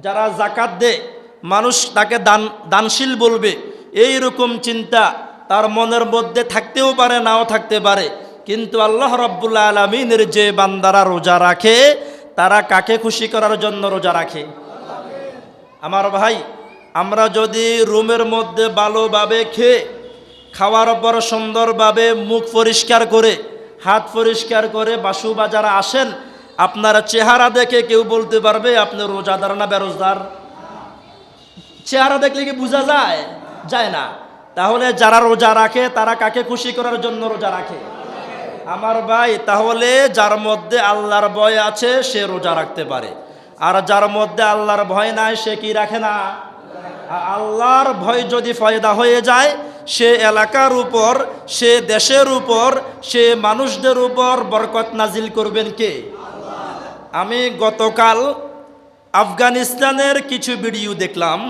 যারা যাকাত দেয়, মানুষ তাকে দানশীল বলবে, এই রকম চিন্তা তার মনের মধ্যে থাকতেও পারে নাও থাকতে পারে। কিন্তু আল্লাহ রাব্বুল আলামিনের যে বান্দারা রোজা রাখে, তারা কাকে খুশি করার জন্য রোজা রাখে? আমার ভাই, আমরা যদি রুমের মধ্যে ভালোভাবে খেয়ে খাওয়ার পর সুন্দরভাবে মুখ পরিষ্কার করে, হাত পরিষ্কার করে বাসুবা যারা আসেন, আপনারা চেহারা দেখে কেউ বলতে পারবে আপনি রোজাদার না বেরোজদার? চেহারা দেখলে কি বোঝা যায়? যায় না। তাহলে যারা রোজা রাখে তারা কাকে খুশি করার জন্য রোজা রাখে? আমার ভাই, তাহলে যার মধ্যে আল্লাহর ভয় আছে সে রোজা রাখতে পারে, আর যার মধ্যে আল্লাহর ভয় নাই সে কি রাখে না? আল্লাহর ভয় যদি ফয়দা হয়ে যায়, সে এলাকার উপর, সে দেশের উপর, সে মানুষদের উপর বরকত নাজিল করবেন কে? আমি গতকাল আফগানিস্তানের কিছু ভিডিও দেখলাম।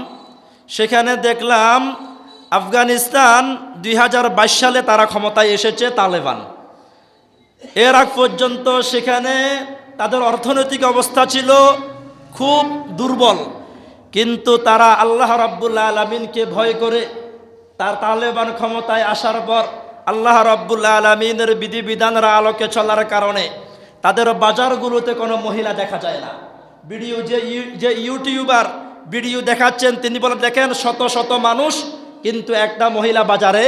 সেখানে দেখলাম আফগানিস্তান 2022 সালে তারা ক্ষমতায় এসেছে, তালেবান। এর আগ পর্যন্ত সেখানে তাদের অর্থনৈতিক অবস্থা ছিল খুব দুর্বল, কিন্তু তারা আল্লাহ রাব্বুল আলামিনকে ভয় করে তালেবান ক্ষমতায় আসার পর আল্লাহ রাব্বুল আলামিনের বিধিবিধানের আলোকে চলার কারণে তাদের বাজারগুলোতে কোনো মহিলা দেখা যায় না। ভিডিও যে ইউটিউবার ভিডিও দেখাচ্ছেন তিনি বলেন, দেখেন শত শত মানুষ, কিন্তু একটা মহিলা বাজারে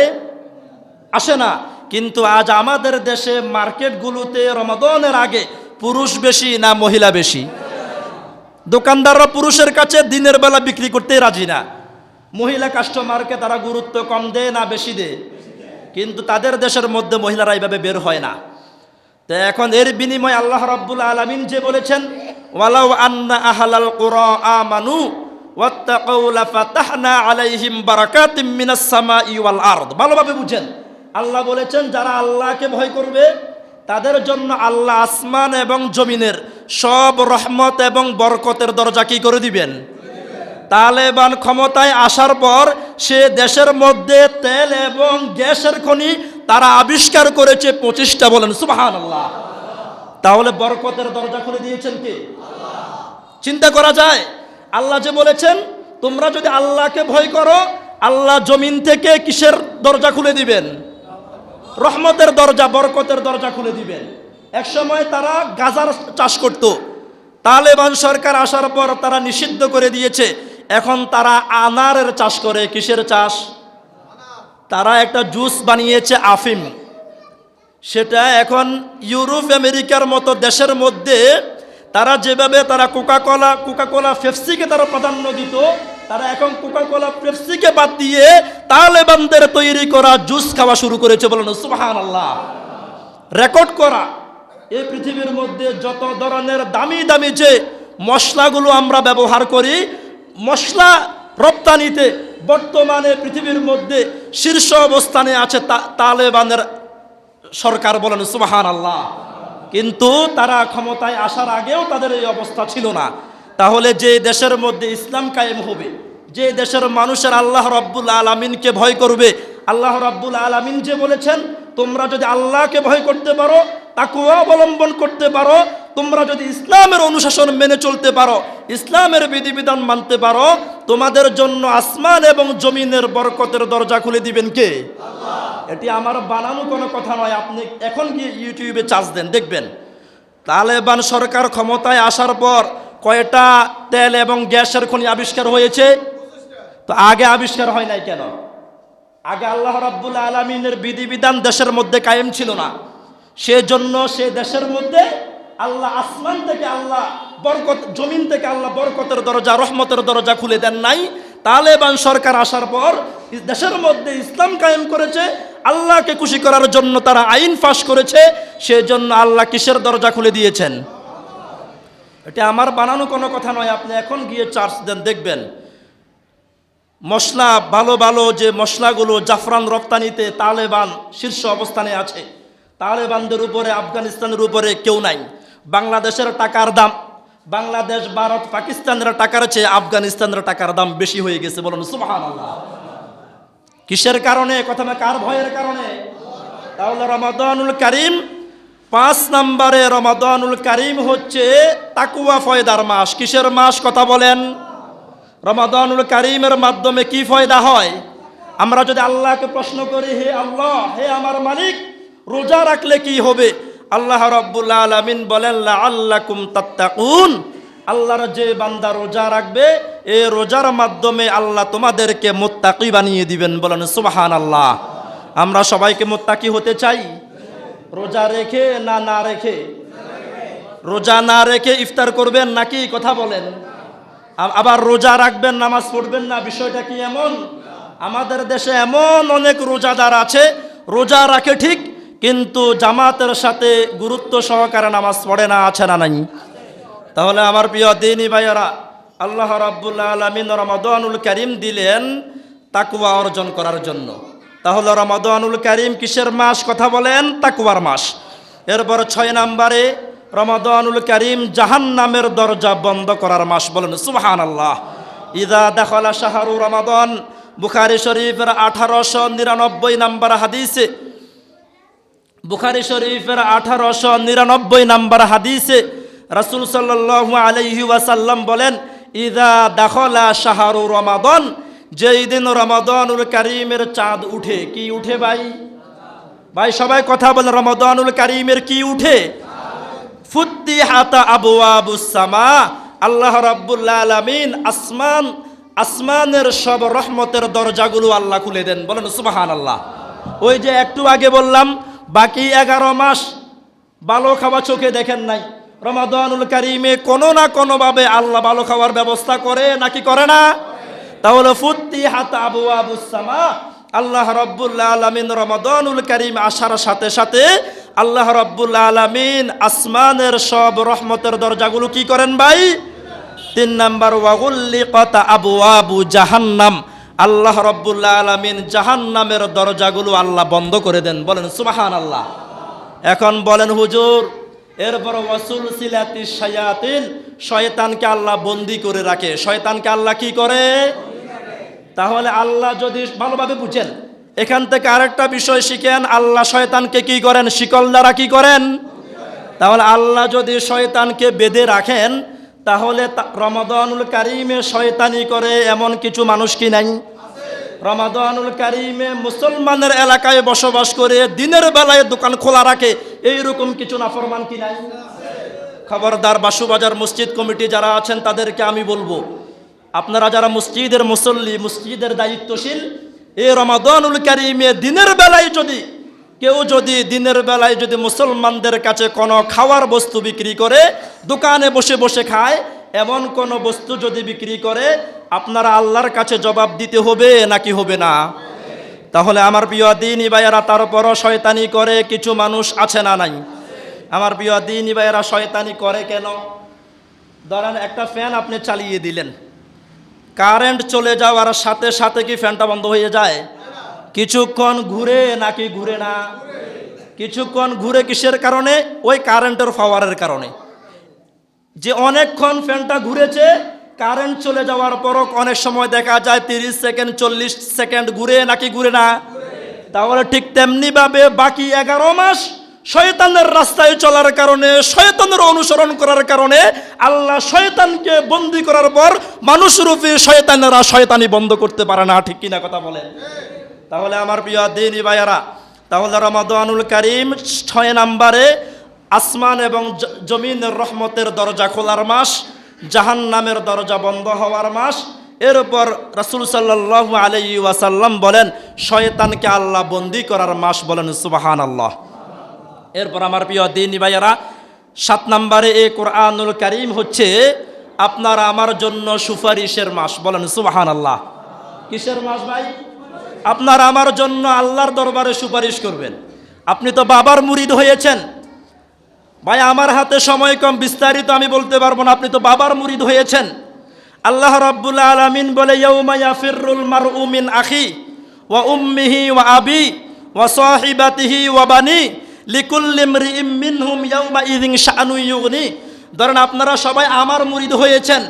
আসে না। কিন্তু আজ আমাদের দেশে মার্কেটগুলোতে রমাদানের আগে পুরুষ বেশি না মহিলা বেশি? দোকানদাররা পুরুষের কাছে দিনের বেলা বিক্রি করতে রাজি না, মহিলা কাস্টমারকে তারা গুরুত্ব কম দেয় না বেশি দেয়? কিন্তু তাদের দেশের মধ্যে মহিলারা এইভাবে বের হয় না। তো এখন এর বিনিময়ে আল্লাহ রাব্বুল আলামিন যে বলেছেন, ওয়ালাউ আন্না আহলাল কুরা আমানু ওয়াত্তাকাউ লাফাতাহনা আলাইহিম বারাকাতিম মিনাস সামাই ওয়াল আরদ। ভালোভাবে বুঝেন, আল্লাহ বলেছেন যারা আল্লাহকে ভয় করবে তাদের জন্য আল্লাহ আসমান এবং জমিনের সব রহমত এবং বরকতের দরজা কি করে দিবেন। তালেবান ক্ষমতায় আসার পর সে দেশের মধ্যে তেল এবং গ্যাসের খনি তারা আবিষ্কার করেছে 25টা, বলেন সুবহানাল্লাহ। তাহলে বরকতের দরজা খুলে দিয়েছেন কে? চিন্তা করা যায়, আল্লাহ যে বলেছেন তোমরা যদি আল্লাহকে ভয় করো, আল্লাহ জমিন থেকে কিসের দরজা খুলে দিবেন? রহমতের দরজা, বরকতের দরজা খুলে দিবেন। এক সময় তারা গাজার চাষ করত, তালেবান সরকার আসার পর তারা নিষিদ্ধ করে দিয়েছে। এখন তারা আনারের চাষ করে। কিসের চাষ? তারা একটা জুস বানিয়েছে আফিম, সেটা এখন ইউরোপ আমেরিকার মতো দেশের মধ্যে তারা যেভাবে তারা কোকাকোলা পেপসিকে তারা প্রাধান্য দিত, তারা এখন কোকাকোলা পেপসিকে বাদ দিয়ে তালেবানদের তৈরি করা জুস খাওয়া শুরু করেছে, বলেন সুবহানাল্লাহ। রেকর্ড করা এই পৃথিবীর মধ্যে যত ধরনের দামি দামি যে মশলাগুলো আমরা ব্যবহার করি, মশলা রপ্তানিতে বর্তমানে পৃথিবীর মধ্যে শীর্ষ অবস্থানে আছে তালেবানের সরকার, বলেন সুবহানাল্লাহ। কিন্তু তারা ক্ষমতায় আসার আগেও তাদের এই অবস্থা ছিল না। তাহলে যে দেশের মধ্যে ইসলাম কায়েম হবে, যে দেশের মানুষের আল্লাহ রাব্বুল আলামিনকে ভয় করবে, আল্লাহ রাব্বুল আলামিন যে বলেছেন তোমরা যদি আল্লাহকে ভয় করতে পারো, তাকওয়া অবলম্বন করতে পারো, তোমরা যদি ইসলামের অনুশাসন মেনে চলতে পারো, ইসলামের বিধিবিধান মানতে পারো, তোমাদের জন্য আসমান এবং জমিনের বরকতের দরজা খুলে দিবেন কে? আল্লাহ। এটি আমার বানানো কোনো কথা নয়, আপনি এখন গিয়ে ইউটিউবে চার্জ দেন, দেখবেন তালেবান সরকার ক্ষমতায় আসার পর কয়টা তেল এবং গ্যাসের খনি আবিষ্কার হয়েছে। তো আগে আবিষ্কার হয় নাই কেন? আগে আল্লাহ রাব্বুল আলামিনের বিধিবিধান দেশের মধ্যে কায়েম ছিল না, সেজন্য সে দেশের মধ্যে আল্লাহ আসমান থেকে আল্লাহ বরকত, জমিন থেকে আল্লাহ বরকতের দরজা, রহমতের দরজা খুলে দেন নাই। তালেবান সরকার আসার পর দেশের মধ্যে ইসলাম কায়েম করেছে, আল্লাহকে খুশি করার জন্য তারা আইন পাস করেছে, সেজন্য আল্লাহ কিসের দরজা খুলে দিয়েছেন? এটা আমার বানানো কোনো কথা নয়, আপনি এখন গিয়ে চার্জ দেন, দেখবেন মশলা, ভালো ভালো যে মশলাগুলো, জাফরান রপ্তানিতে তালেবান শীর্ষ অবস্থানে আছে। তালেবানদের উপরে, আফগানিস্তানের উপরে কেউ নাই। বাংলাদেশের টাকার দাম, বাংলাদেশ, ভারত, পাকিস্তানের টাকার চেয়ে আফগানিস্তানের টাকার দাম বেশি হয়ে গেছে, বলুন সুবহানাল্লাহ। কিসের কারণে? কথা না, কার ভয়ের কারণে? তাহলে রমাদানুল কারীম 5 নম্বরে, রমাদানুল কারীম হচ্ছে তাকওয়া ফয়দার মাস। কিসের মাস? কথা বলেন। রমাদানুল কারীমের মাধ্যমে কি ফয়দা হয়? আমরা যদি আল্লাহকে প্রশ্ন করি, হে আল্লাহ, হে আমার মালিক, রোজা রাখলে কি হবে? আল্লাহ রাব্বুল আলামিন বলেন লাআল্লাকুম তাত্তাকুন। আল্লাহর যে বান্দা রোজা রাখবে, এই রোজার মাধ্যমে আল্লাহ তোমাদেরকে মুত্তাকি বানিয়ে দিবেন, বলেন সুবহানাল্লাহ। আমরা সবাইকে মুত্তাকি হতে চাই, রোজা রেখে না রেখে? রোজা না রেখে ইফতার করবেন নাকি? কথা বলেন। আবার রোজা রাখবেন, নামাজ পড়বেন না, বিষয়টা কি এমন? আমাদের দেশে এমন অনেক রোজাদার আছে, রোজা রাখে ঠিক, কিন্তু জামাতের সাথে গুরুত্ব সহকারে নামাজ পড়ে না, আছে না নাই? তাহলে আমার প্রিয় দ্বীনী ভাইয়েরা, আল্লাহ রাব্বুল আলামিন রমাদানুল কারীম দিলেন তাকওয়া অর্জন করার জন্য। তাহলে রমাদানুল কারীম কিসের মাস? কথা বলেন। তাকওয়ার মাস। এরপর 6 নম্বরে রমাদানুল কারীম জাহান্নামের দরজা বন্ধ করার মাস, বলেন সুবহানাল্লাহ। ইযা দাখালা শাহরু রমাদান, বুখারী শরীফের 1899 নম্বর হাদিসে, বুখারী শরীফের 1899 নম্বর হাদিসে রাসূল সাল্লাল্লাহু আলাইহি ওয়াসাল্লাম বলেন, ইযা দাখালা শাহরু রমাদান, যেই দিন রমাদানুল কারীমের চাঁদ উঠে। কি উঠে ভাই? ভাই সবাই কথা বলেন, রমাদানুল কারীমের কি উঠে? ফুত্তিহাত আবওয়াবুস সামা, আল্লাহ রাব্বুল আলামিন আসমানের সব রহমতের দরজাগুলো আল্লাহ খুলে দেন, বলেন সুবহানাল্লাহ। ওই যে একটু আগে বললাম, বাকি 11 মাস ভালো খাওয়া চোখে দেখেন নাই, রমাদানুল কারীমে কোনো না কোনোভাবে আল্লাহ ভালো খাওয়ার ব্যবস্থা করে নাকি করে না? তাহলে ফুত্তিহাত আবওয়াবুস সামা, আল্লাহ রাব্বুল আলামিন রমাদানুল কারীম আসার সাথে সাথে আল্লাহ রাব্বুল আলামিন আসমানের সব রহমতের দরজাগুলো কি করেন ভাই? তিন নাম্বার ওয়াগুল্লিকাত আবওয়াবু জাহান্নাম, আল্লাহ রাব্বুল আলামিন জাহান্নামের দরজাগুলো আল্লাহ বন্ধ করে দেন। বলেন সুবহানাল্লাহ। এখন বলেন হুজুর, এরপর ওয়াসুলসিলাতিশ শায়াতিন, শয়তানকে আল্লাহ বন্দী করে রাখে। শয়তানকে আল্লাহ কি করে? তাহলে আল্লাহ যদি ভালোভাবে বুঝেন, এখান থেকে আরেকটা বিষয় শিখেন, আল্লাহ শয়তানকে কি করেন? শিকল দ্বারা কি করেন? তাহলে আল্লাহ যদি শয়তানকে বেঁধে রাখেন, তাহলে রমাদানুল কারিমে শয়তানি করে এমন কিছু মানুষ কি নাই? রমাদানুল কারিমে মুসলমানের এলাকায় বসবাস করে দিনের বেলায় দোকান খোলা রাখে, এইরকম কিছু নাফরমান কি নাই? খবরদার, বাসুবাজার মসজিদ কমিটি যারা আছেন তাদেরকে আমি বলবো, আপনারা যারা মসজিদের মুসল্লি, মসজিদের দায়িত্বশীল, এই রমাদানুল কারিমে দিনের বেলায় দিনের বেলায় যদি মুসলমানদের কাছে কোনো খাওয়ার বস্তু বিক্রি করে, দোকানে বসে বসে খায়, এমন কোনো বস্তু যদি বিক্রি করে, আপনারা আল্লাহর কাছে জবাব দিতে হবে নাকি হবে না? তাহলে আমার প্রিয় দ্বীনি ভাইয়েরা, তারপরও শয়তানি করে কিছু মানুষ আছে না নাই? আমার প্রিয় দ্বীনি ভাইয়েরা, শয়তানি করে কেন? ধরেন একটা ফ্যান আপনি চালিয়ে দিলেন, কারেন্ট চলে যাওয়ার সাথে সাথে কি ফ্যানটা বন্ধ হয়ে যায়? কিছুক্ষণ ঘুরে নাকি ঘুরে না? কিছুক্ষণ ঘুরে কিসের কারণে? ওই কারেন্টের পাওয়ারের কারণে। যে অনেকক্ষণ ফ্যানটা ঘুরেছে, কারেন্ট চলে যাওয়ার পরও অনেক সময় দেখা যায় 30 সেকেন্ড 40 সেকেন্ড ঘুরে নাকি ঘুরে না? তাহলে ঠিক তেমনি ভাবে বাকি 11 মাস শয়তানের রাস্তায় চলার কারণে, শয়তানের অনুসরণ করার কারণে আল্লাহ শয়তানকে বন্দী করার পর মানুষরূপী শয়তানেরা শয়তানি বন্ধ করতে পারে না। ঠিক কিনা কথা বলেন? তাহলে আমার প্রিয় দ্বীনি ভাইয়েরা, তাহলে রমাদানুল কারিম 6 নম্বরে আসমান এবং জমিনের রহমতের দরজা খোলার মাস, জাহান্নামের দরজা বন্ধ হওয়ার মাস। এর উপর রাসূল সাল্লাল্লাহু আলাইহি ওয়াসাল্লাম বলেন শয়তানকে আল্লাহ বন্দী করার মাস। বলেন সুবহানাল্লাহ। এরপর আমার প্রিয় দ্বীনি ভাইয়েরা, 7 নম্বরে এই কোরআনুল কারিম হচ্ছে আপনার আমার জন্য সুপারিশের মাস। বলেন সুবহানাল্লাহ। কিসের মাস ভাই? আপনার আমার জন্য আল্লাহর দরবারে সুপারিশ করবেন। আপনি তো বাবার মুরিদ হয়েছেন ভাই, আমার হাতে সময় কম, বিস্তারিত আমি বলতে পারবো না। আপনি তো বাবার মুরিদ হয়েছেন। আল্লাহ রাব্বুল আলামিন বলে ইয়াউমা ইয়াফিরুল মারউ মিন আখি ওয়া উম্মিহি ওয়া আবি ওয়া সাহিবাতিহি ওয়া বানি লিকুল্লি ইমরিইম মিনহুম ইয়াউমা ইযিন শাআনু ইউগনি। ধরেন আপনারা সবাই আমার মুরিদ হয়েছেন,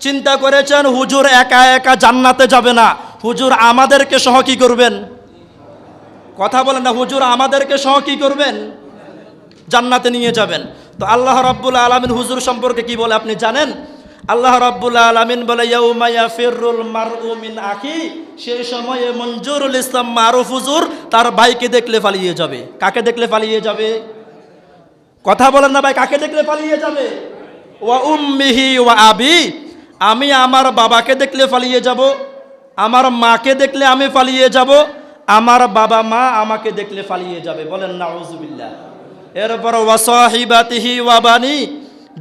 চিন্তা করেছেন হুজুর একা একা জান্নাতে যাবে না, হুজুর আমাদেরকে সহ কি করবেন? কথা বলেন না, হুজুর আমাদেরকে সহ কি করবেন? জান্নাতে নিয়ে যাবেন। তো আল্লাহ রাব্বুল আলামিন হুজুর সম্পর্কে কি বলে আপনি জানেন? আল্লাহ রাব্বুল আলামিন বলে ইয়াউমা ইয়াফিরুল মারউ মিন আখি, সেই সময়ে মঞ্জুরুল ইসলাম মারুফ হুজুর তার ভাইকে দেখলে পালিয়ে যাবে। কাকে দেখলে পালিয়ে যাবে? কথা বলেন না ভাই, কাকে দেখলে পালিয়ে যাবে? ওয়া উম্মিহি ওয়া আবি, আমি আমার বাবাকে দেখলে পালিয়ে যাব, আমার মাকে দেখলে আমি পালিয়ে যাব, আমার বাবা মা আমাকে দেখলে পালিয়ে যাবে। বলেন নাউজুবিল্লাহ। এরপর ওয়া সাহিবাতিহি ওয়া বানি,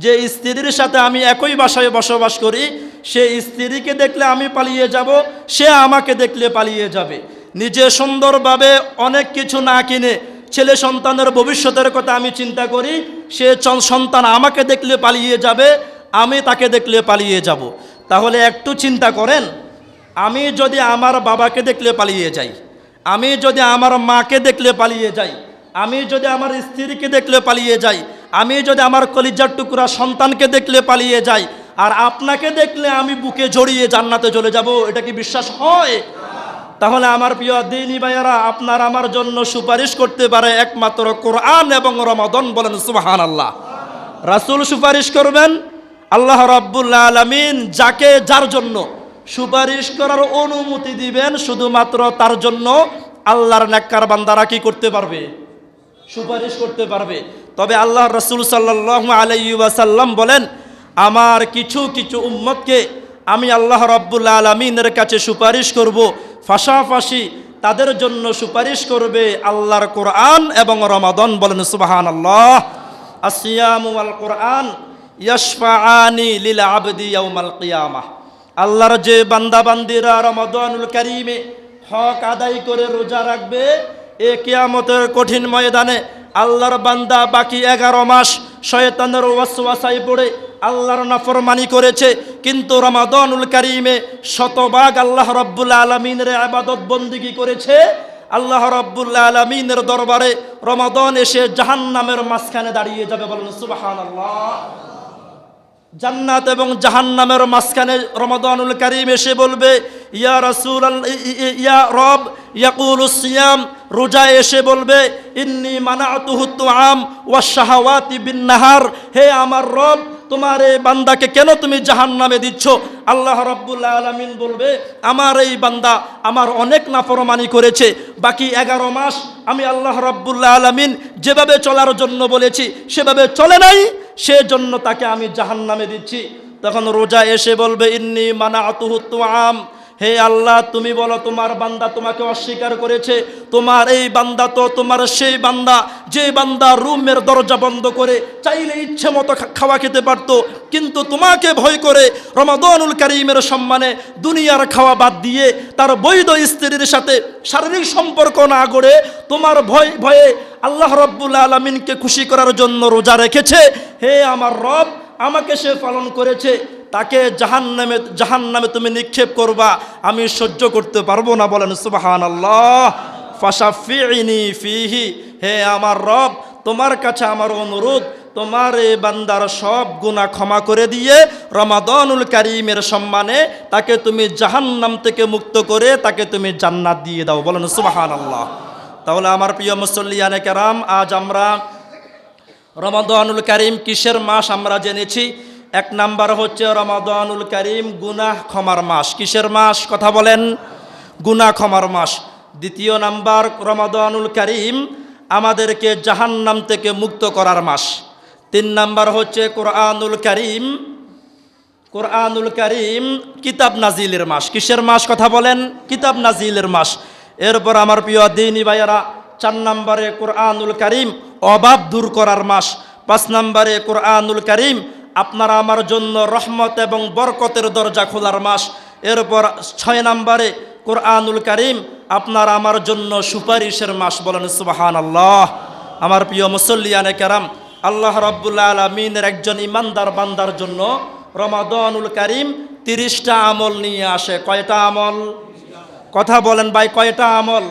যে স্ত্রীর সাথে আমি একই বাসায় বসবাস করি, সেই স্ত্রীকে দেখলে আমি পালিয়ে যাব, সে আমাকে দেখলে পালিয়ে যাবে। নিজে সুন্দরভাবে অনেক কিছু না কিনে ছেলে সন্তানের ভবিষ্যতের কথা আমি চিন্তা করি, সে সন্তান আমাকে দেখলে পালিয়ে যাবে, আমি তাকে দেখলে পালিয়ে যাব। তাহলে একটু চিন্তা করেন, আমি যদি আমার বাবাকে দেখলে পালিয়ে যাই, আমি যদি আমার মাকে দেখলে পালিয়ে যাই, আমি যদি আমার স্ত্রীকে দেখলে পালিয়ে যাই, আমি যদি আমার কলিজার টুকরা সন্তানকে দেখলে পালিয়ে যাই, আর আপনাকে দেখলে আমি বুকে জড়িয়ে জান্নাতে চলে যাব, এটা কি বিশ্বাস হয়? তাহলে আমার প্রিয় দ্বীনি ভাইয়েরা, আপনার আমার জন্য সুপারিশ করতে পারে একমাত্র কোরআন এবং রমাদান। বলেন সুবহানাল্লাহ। রাসূল সুপারিশ করবেন, আল্লাহ রাব্বুল আলামিন যাকে যার জন্য সুপারিশ করার অনুমতি দিবেন, শুধুমাত্র তার জন্য আল্লাহর নেককার বান্দারা কি করতে পারবে? সুপারিশ করতে পারবে। তবে আল্লাহ রাসূল সাল্লাল্লাহু আলাইহি ওয়াসাল্লাম বলেন আমার কিছু কিছু উম্মতকে আমি আল্লাহ রাব্বুল আলামিনের কাছে সুপারিশ করব, পাশাপাশি তাদের জন্য সুপারিশ করবে আল্লাহর কোরআন এবং রমাদান। বলেন সুবহানাল্লাহ। আসিয়ামু ওয়াল কোরআন ইয়াশফাআনি লিল আবদি ইয়াউমাল কিয়ামাহ। আল্লাহর যে বান্দা বান্দিরা রমাদানুল কারিমে হক আদায় করে রোজা রাখবে, এ কিয়ামতের কঠিন ময়দানে আল্লাহর বান্দা বাকি 11 মাস শয়তানের ওয়াসওয়াসায় পড়ে আল্লাহর নাফরমানি করেছে, কিন্তু রমাদানুল কারিমে শতভাগ আল্লাহ রাব্বুল আলামিনের ইবাদত বন্দেগী করেছে। আল্লাহ রাব্বুল আলামিনের দরবারে রমাদান এসে জাহান্নামের মাঝখানে দাঁড়িয়ে যাবে, বলেন সুবহানাল্লাহ। জান্নাত এবং জাহান্নামের মাঝখানে রমাদানুল কারীম এসে বলবে, ইয়া রাসূলুল্লাহ, ইয়া রব, ইয়াকুলুস সিয়াম, রোজা এসে বলবে, ইন্নী মানাতুহু তুআম ওয়াশ শাহাওয়াতি বিন নাহার, হে আমার রব, তোমার এই বান্দাকে কেন তুমি জাহান্নামে দিচ্ছ? আল্লাহ রাব্বুল আলামিন বলবে, আমার এই বান্দা আমার অনেক নাফরমানি করেছে, বাকি 11 মাস আমি আল্লাহ রাব্বুল আলামিন যেভাবে চলার জন্য বলেছি সেভাবে চলে নাই, সেজন্য তাকে আমি জাহান্নামে দিচ্ছি। তখন রোজা এসে বলবে, ইন্নী মানাতুহু তুআম, হে আল্লাহ, তুমি বলো তোমার বান্দা তোমাকে অস্বীকার করেছে। তোমার এই বান্দা তো তোমার সেই বান্দা যে বান্দা রুমের দরজা বন্ধ করে চাইলে ইচ্ছে মতো খাওয়া খেতে পারতো, কিন্তু তোমাকে ভয় করে রমাদানুল কারীমের সম্মানে দুনিয়ার খাওয়া বাদ দিয়ে তার বৈধ স্ত্রীর সাথে শারীরিক সম্পর্ক না গড়ে তোমার ভয়ে আল্লাহ রাব্বুল আলামিনকে খুশি করার জন্য রোজা রেখেছে। হে আমার রব, আমাকে সে পালন করেছে, তাকে জাহান্নামে তুমি নিক্ষেপ করবা, আমি সহ্য করতে পারবো না, বলেন সুবহানাল্লাহ। ফাশাফিইনি ফিহি, হে আমার রব, তোমার কাছে আমার অনুরোধ, তোমার এই বান্দার সব গুনাহ ক্ষমা করে দিয়ে রমাদানুল কারীমের সম্মানে তাকে তুমি জাহান্নাম থেকে মুক্ত করে তাকে তুমি জান্নাত দিয়ে দাও, বলেন সুবহানাল্লাহ। তাহলে আমার প্রিয় মুসল্লিয়ানে কেরাম, আজ আমরা রমাদানুল কারীম কিসের মাস আমরা জেনেছি। 1 নাম্বার হচ্ছে রমাদানুল কারীম গুনাহ ক্ষমার মাস। কিসের মাস? কথা বলেন, গুনাহ ক্ষমার মাস। 2 নাম্বার, রমাদানুল কারীম আমাদেরকে জাহান্নাম থেকে মুক্ত করার মাস। 3 নাম্বার হচ্ছে কোরআনুল কারীম কিতাব নাজিলের মাস। কিসের মাস? কথা বলেন, কিতাব নাজিলের মাস। এরপর আমার প্রিয় দ্বীনি ভাইয়েরা, 4 নম্বরে কোরআনুল কারীম অভাব দূর করার মাস। 5 নম্বরে কোরআনুল কারীম আপনার আমার জন্য রহমত এবং বরকতের দরজা খোলার মাস। এরপর 6 নম্বরে কোরআনুল কারীম আপনার আমার জন্য সুপারিশের মাস, বলেন সুবহানাল্লাহ। আমার প্রিয় মুসল্লিয়ানে কেরাম, আল্লাহ রাব্বুল আলামিনের একজন ইমানদার বান্দার জন্য রমাদানুল কারীম 30টা আমল নিয়ে আসে। কয়টা আমল? কথা বলেন ভাই, কয়টা আমল?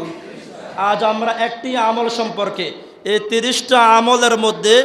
আজ আমরা একটি আমল সম্পর্কে, এই 30টা আমলের মধ্যে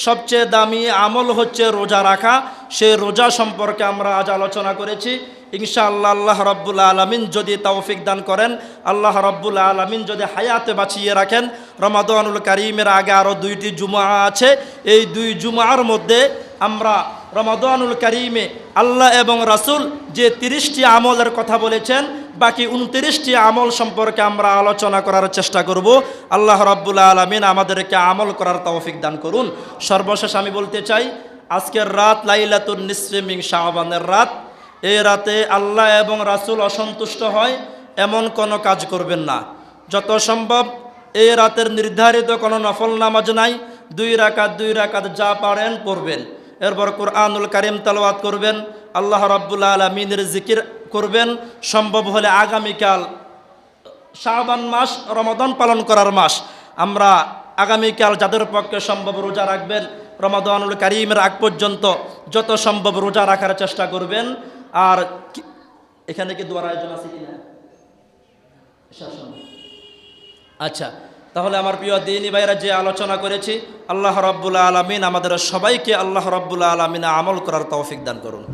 সবচেয়ে দামি আমল হচ্ছে রোজা রাখা। সেই রোজা সম্পর্কে আমরা আজ আলোচনা করেছি। ইনশাআল্লাহ আল্লাহ রাব্বুল আলামিন যদি তৌফিক দান করেন, আল্লাহ রাব্বুল আলামিন যদি হায়াতে বাঁচিয়ে রাখেন, রমাদানুল কারীমের আগে আরও 2টি জুমআ আছে। এই 2 জুমআর মধ্যে আমরা রমাদানুল কারীমে আল্লাহ এবং রাসূল যে 30টি আমলের কথা বলেছেন, বাকি 29টি আমল সম্পর্কে আমরা আলোচনা করার চেষ্টা করব। আল্লাহ রাব্বুল আলামিন আমাদেরকে আমল করার তৌফিক দান করুন। সর্বশেষ আমি বলতে চাই, আজকের রাত লাইলাতুন নিসফি মিন শাবানের রাত। এই রাতে আল্লাহ এবং রাসূল অসন্তুষ্ট হয় এমন কোনো কাজ করবেন না। যত সম্ভব এই রাতের নির্ধারিত কোনো নফল নামাজ নাই, 2 রাকাত যা পারেন পড়বেন। এরপর কোরআনুল কারীম তেলাওয়াত করবেন, আল্লাহ রাব্বুল আলামিনের জিকির করবেন। সম্ভব হলে আগামীকাল শাবান মাস রমাদান পালন করার মাস, আমরা আগামীকাল যাদের পক্ষে সম্ভব রোজা রাখবেন। রমাদানুল কারীমের আগ পর্যন্ত যত সম্ভব রোজা রাখার চেষ্টা করবেন। আর এখানে কি দোয়ার আয়োজন আছে কিনা? আচ্ছা, তাহলে আমার প্রিয় দ্বীনি ভাইরা, যে আলোচনা করেছি, আল্লাহ রাব্বুল আলামিন আমাদের সবাইকে আল্লাহ রাব্বুল আলামিন আমল করার তৌফিক দান করুন।